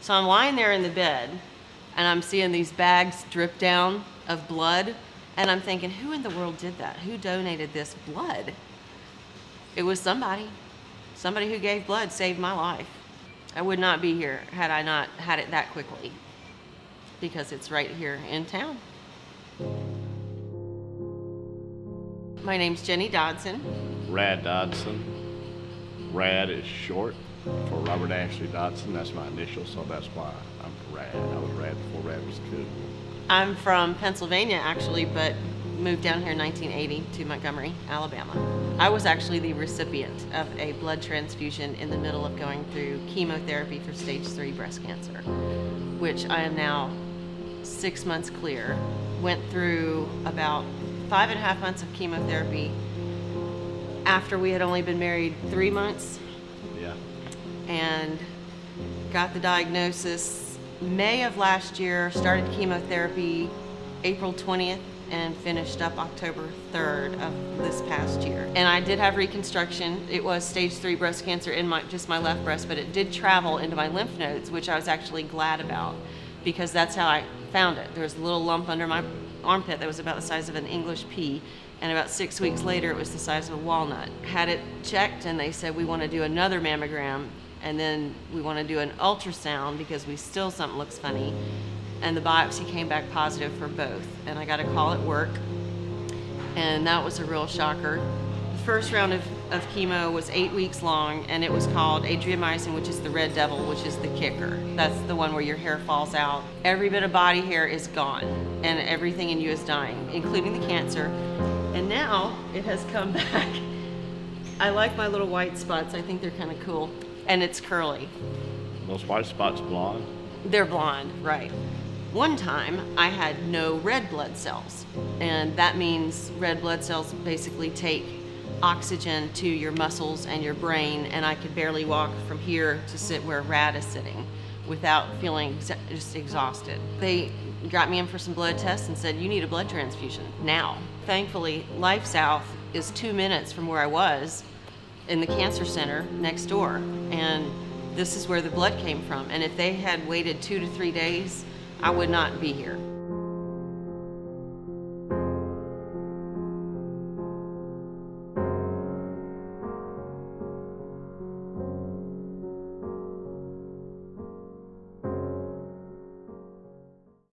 So I'm lying there in the bed and I'm seeing these bags drip down of blood, and I'm thinking, who in the world did that? Who donated this blood? It was somebody. Somebody who gave blood saved my life. I would not be here had I not had it that quickly, because it's right here in town. My name's Jenny Dodson. Rad Dodson. Rad is short for Robert Ashley Dodson. That's my initial, so that's why I'm Rad. I was Rad before Rad was cool. I'm from Pennsylvania, actually, but moved down here in 1980 to Montgomery, Alabama. I was actually the recipient of a blood transfusion in the middle of going through chemotherapy for stage 3 breast cancer, which I am now 6 months clear. Went through about 5.5 months of chemotherapy after we had only been married 3 months. Yeah. And got the diagnosis May of last year, started chemotherapy April 20th, and finished up October 3rd of this past year. And I did have reconstruction. It was stage 3 breast cancer in just my left breast, but it did travel into my lymph nodes, which I was actually glad about, because that's how I found it. There was a little lump under my armpit that was about the size of an English pea, and about 6 weeks later it was the size of a walnut. Had it checked and they said, we want to do another mammogram, and then we want to do an ultrasound because something looks funny. And the biopsy came back positive for both. And I got a call at work, and that was a real shocker. The first round of chemo was 8 weeks long, and it was called adriamycin, which is the red devil, which is the kicker. That's the one where your hair falls out. Every bit of body hair is gone, and everything in you is dying, including the cancer. And now it has come back. I like my little white spots. I think they're kind of cool. And it's curly. Those white spots blonde? They're blonde, right. One time I had no red blood cells, and that means red blood cells basically take oxygen to your muscles and your brain, and I could barely walk from here to sit where Rad is sitting without feeling just exhausted. They got me in for some blood tests and said, you need a blood transfusion now. Thankfully, Life South is 2 minutes from where I was in the cancer center next door, and this is where the blood came from. And if they had waited 2 to 3 days, I would not be here.